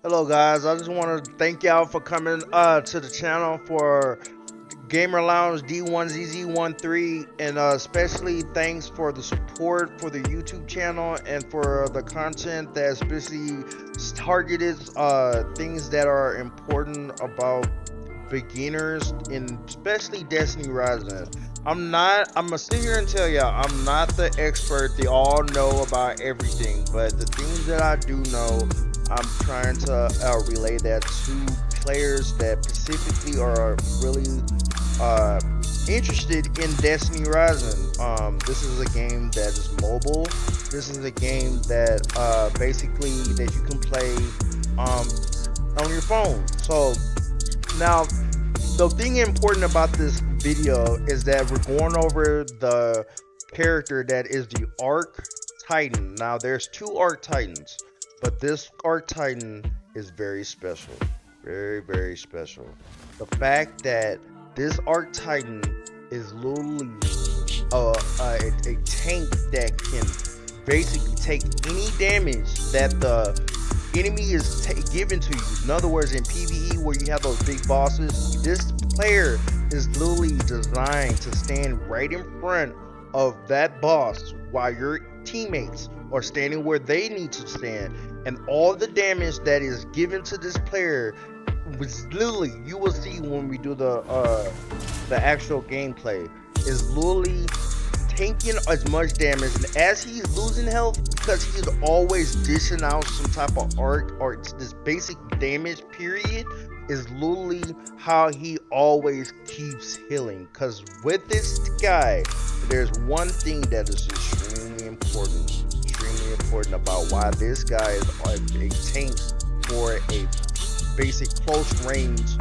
Hello guys, I just want to thank y'all for coming to the channel for Gamer Lounge D1ZZ13, and especially thanks for the support for the YouTube channel and for the content that's basically targeted things that are important about beginners in especially Destiny Rising. I'm gonna sit here and tell y'all I'm not the expert. They all know about everything, but the things that I do know, I'm trying to relay that to players that specifically are really uh, interested in Destiny Rising. This is a game that is mobile. This is a game that basically that you can play um, on your phone. So now the thing important about this video is that we're going over the character that is the Arc Titan. Now there's two Arc Titans, but this Arc Titan is very special. Very special. The fact that this Arc Titan is literally a tank that can basically take any damage that the enemy is given to you. In other words, in PvE where you have those big bosses, this player is literally designed to stand right in front of that boss while your teammates are standing where they need to stand, and all the damage that is given to this player was literally, you will see when we do the actual gameplay, is literally taking as much damage, and as he's losing health, because he's always dishing out some type of art or this basic damage period, is literally how he always keeps healing. Because with this guy, there's one thing that is extremely important about why this guy is a tank for a basic close range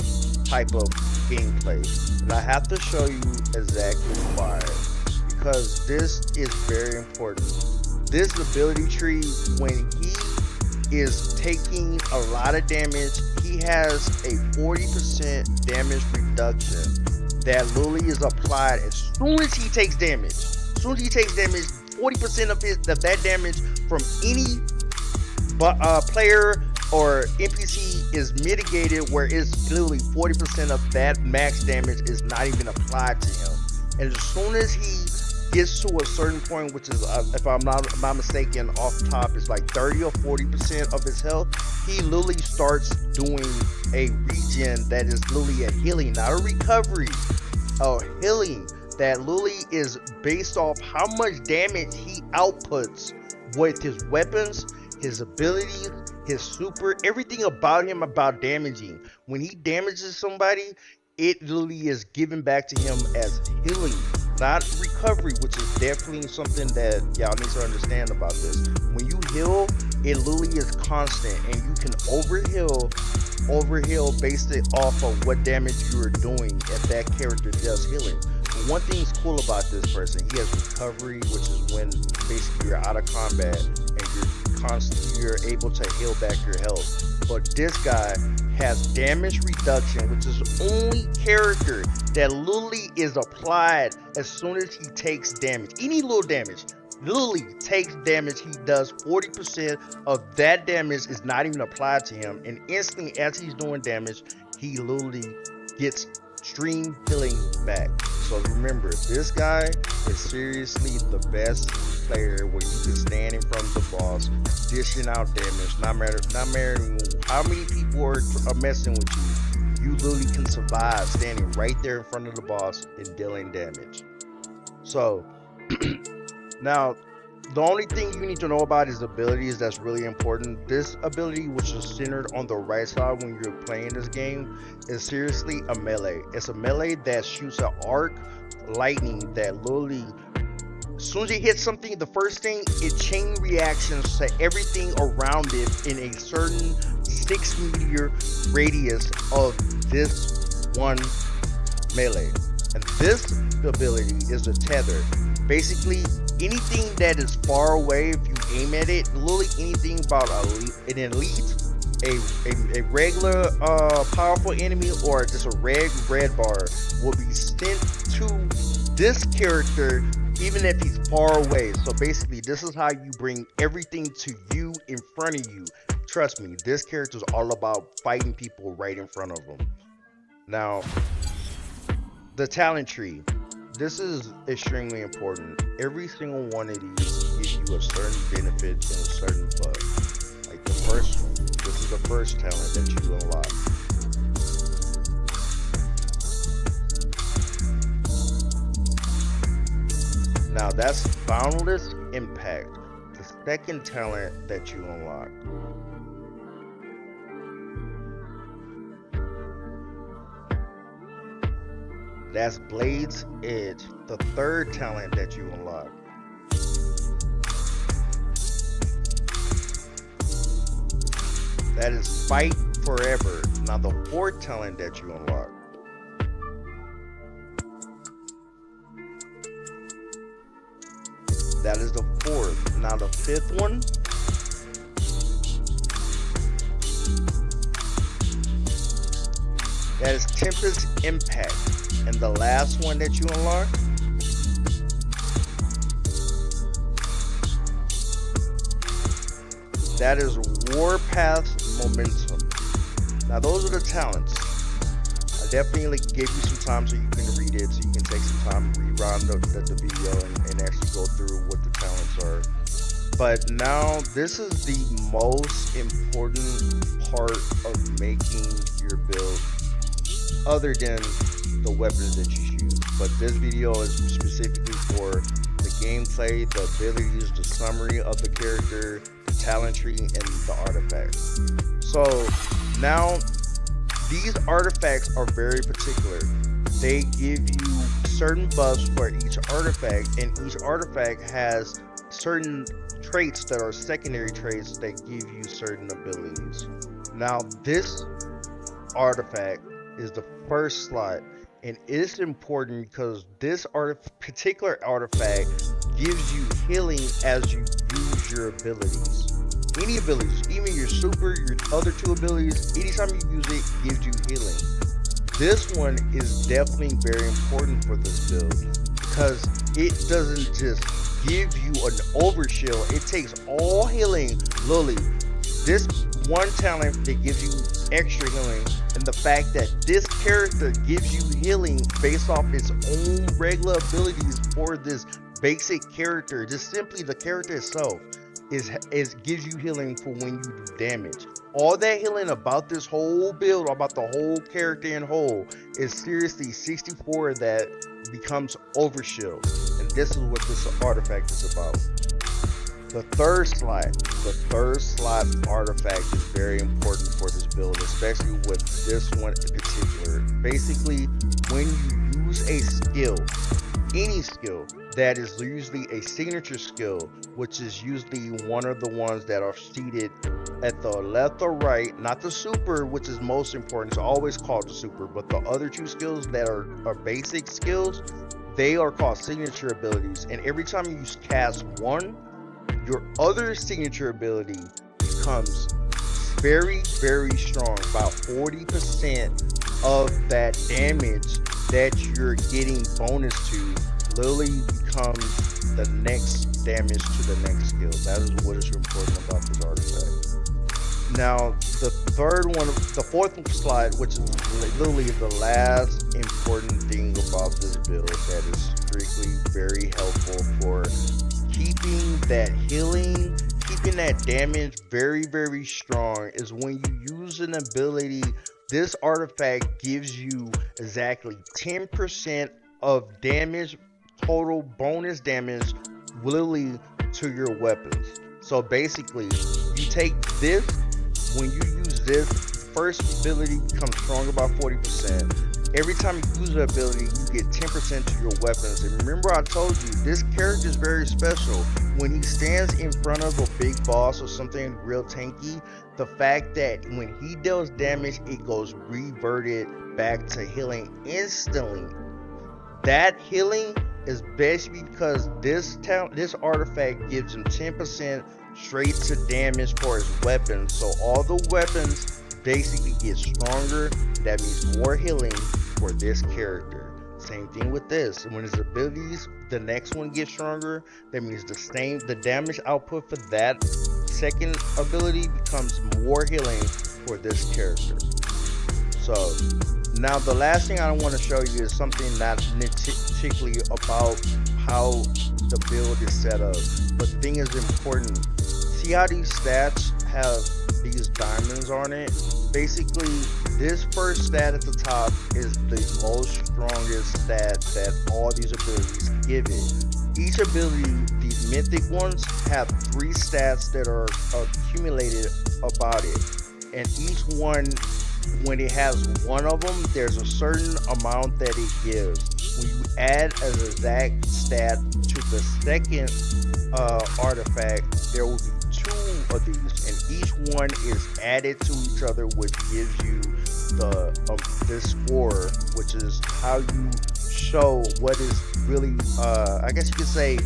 type of gameplay. And I have to show you exactly why, because this is very important. This ability tree, when he is taking a lot of damage, he has a 40% damage reduction that literally is applied as soon as he takes damage. As soon as he takes damage, 40% of that damage from any player or NPC is mitigated, where it's literally 40% of that max damage is not even applied to him. And as soon as he gets to a certain point, which is, if I'm not mistaken, off top, it's like 30 or 40% of his health, he literally starts doing a regen that is literally a healing, not a recovery, a healing that literally is based off how much damage he outputs with his weapons, his abilities, his super, everything about him about damaging. When he damages somebody, it literally is given back to him as healing, not recovery, which is definitely something that y'all need to understand about this. When you heal, it literally is constant, and you can overheal based it off of what damage you are doing if that character does healing. But one thing is cool about this person, he has recovery, which is when basically you're out of combat and you're able to heal back your health. But this guy has damage reduction, which is the only character that literally is applied as soon as he takes damage. Any little damage, literally takes damage. He does 40% of that damage is not even applied to him, and instantly as he's doing damage, he literally gets stream healing back. So remember, this guy is seriously the best player where you can stand in front of the boss, dishing out damage, not matter how many people are messing with you. You literally can survive standing right there in front of the boss and dealing damage. So now, the only thing you need to know about his abilities that's really important. This ability, which is centered on the right side when you're playing this game, is seriously a melee. It's a melee that shoots an arc lightning that literally, as soon as it hits something, the first thing, it chain reactions to everything around it in a certain 6 meter radius of this one melee. And this ability is a tether. Basically, anything that is far away, if you aim at it, literally anything about an elite, a regular powerful enemy, or just a red bar will be sent to this character even if he's far away. So basically, this is how you bring everything to you in front of you. trust me, this character is all about fighting people right in front of them. Now, the talent tree. This is extremely important. Every single one of these gives you a certain benefit and a certain buff. Like the first one, this is the first talent that you unlock. Now that's Boundless Impact, the second talent that you unlock. That's Blade's Edge, the third talent that you unlock. That is Fight Forever, now the fourth talent that you unlock. That is the fourth. Now the fifth one. That is Tempest Impact. And the last one that you unlock. That is Warpath Momentum. Now those are the talents. I definitely gave you some time so you can read it, so you can take some time, rewind the video and actually go through what the talents are. But now this is the most important part of making your build, other than the weapons that you choose. But this video is specifically for the gameplay, the abilities, the summary of the character, the talent tree, and the artifacts. So now these artifacts are very particular. They give you certain buffs for each artifact, and each artifact has certain traits that are secondary traits that give you certain abilities. Now this artifact is the first slot, and it's important because this particular artifact gives you healing as you use your abilities. Any abilities, even your super, your other two abilities, anytime you use it, gives you healing. This one is definitely very important for this build because it doesn't just give you an overshield, it takes all healing. Literally, this one talent that gives you extra healing, and the fact that this character gives you healing based off its own regular abilities for this basic character, just simply the character itself is gives you healing for when you do damage. All that healing about this whole build, about the whole character in whole, is seriously 64 of that becomes overshield, and this is what this artifact is about. The third slot artifact is very important for this build, especially with this one in particular. Basically, when you use a skill, any skill that is usually a signature skill, which is usually one of the ones that are seated at the left or right, not the super, which is most important. It's always called the super, but the other two skills that are basic skills, they are called signature abilities. And every time you cast one, your other signature ability becomes very, very strong. About 40% of that damage that you're getting bonus to literally becomes the next damage to the next skill. That is what is important about this artifact. Now, the fourth slide, which is literally the last important thing about this build that is strictly very helpful for keeping that healing, keeping that damage very, very strong, is when you use an ability. This artifact gives you exactly 10% of damage, total bonus damage, literally to your weapons. So basically, you take this, when you use this, first ability becomes stronger by 40%. Every time you use the ability, you get 10% to your weapons. And remember, I told you, this character is very special. When he stands in front of a big boss or something real tanky, the fact that when he deals damage, it goes reverted back to healing instantly. That healing is basically because this artifact gives him 10% straight to damage for his weapons. So all the weapons basically get stronger. That means more healing for this character. Same thing with this. When his abilities, the next one gets stronger, that means the damage output for that second ability becomes more healing for this character. So now the last thing I want to show you is something not particularly about how the build is set up, but the thing is important. See how these stats have these diamonds on it? Basically, this first stat at the top is the most strongest stat that all these abilities give it. Each ability, these mythic ones, have 3 stats that are accumulated about it, and each one, when it has one of them, there's a certain amount that it gives. When you add an exact stat to the second artifact, there will be 2 of these, and each one is added to each other, which gives you the this score, which is how you show what is really, I guess you could say,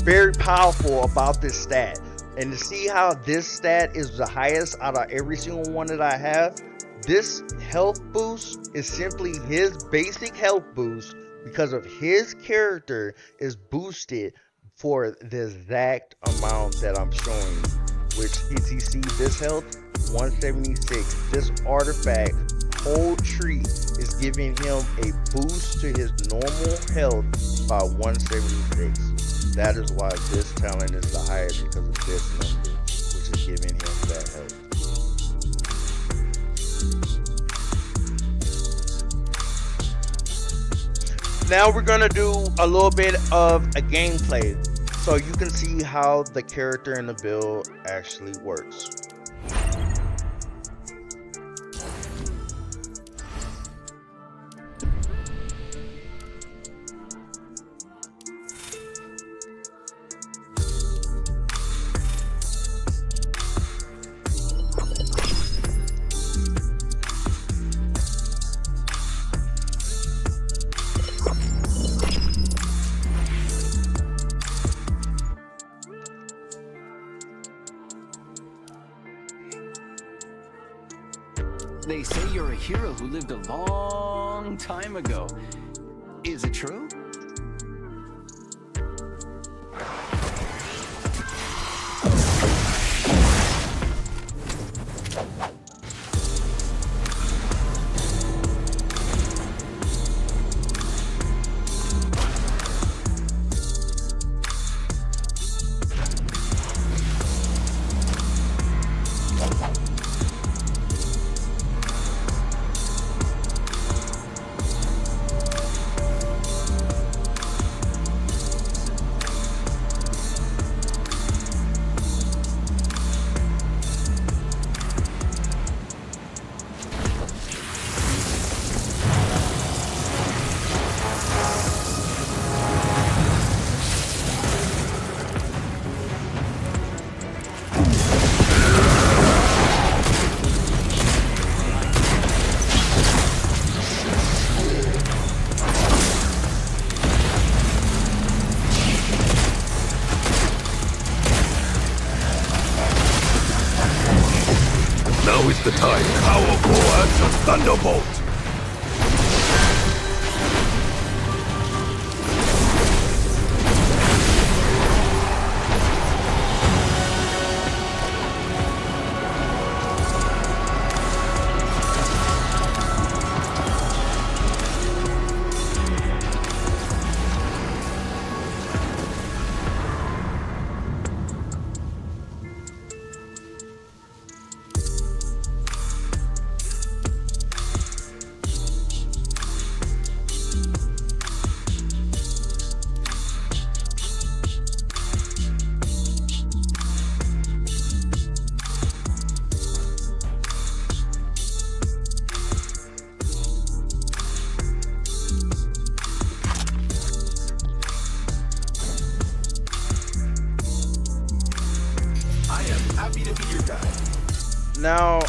very powerful about this stat. And to see how this stat is the highest out of every single one that I have, this health boost is simply his basic health boost because of his character is boosted for the exact amount that I'm showing you. Which, as you see, this health 176. This artifact whole tree is giving him a boost to his normal health by 176. That is why this talent is the highest, because of this number, which is giving him that health. Now we're gonna do a little bit of a gameplay so you can see how the character in the build actually works. They say you're a hero who lived a long time ago. Is it true? Now is the time. Powerful as a thunderbolt. Happy to be your guide. Now,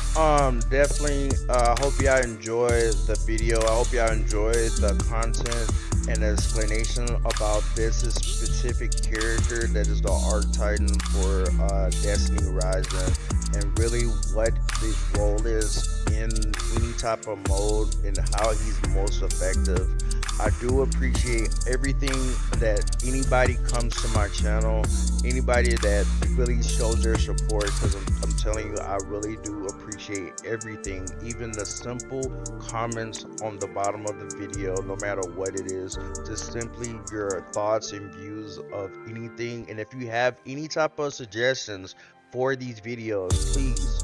definitely, I hope y'all enjoy the video. I hope y'all enjoy the content and the explanation about this specific character that is the Archtitan for Destiny Rising, and really what his role is in any type of mode and how he's most effective. I do appreciate everything that anybody comes to my channel, anybody that really shows their support, because I'm telling you, I really do appreciate everything, even the simple comments on the bottom of the video, no matter what it is, just simply your thoughts and views of anything. And if you have any type of suggestions for these videos, please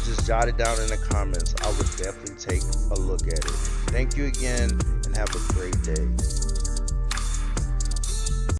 just jot it down in the comments. I would definitely take a look at it. Thank you again, and have a great day.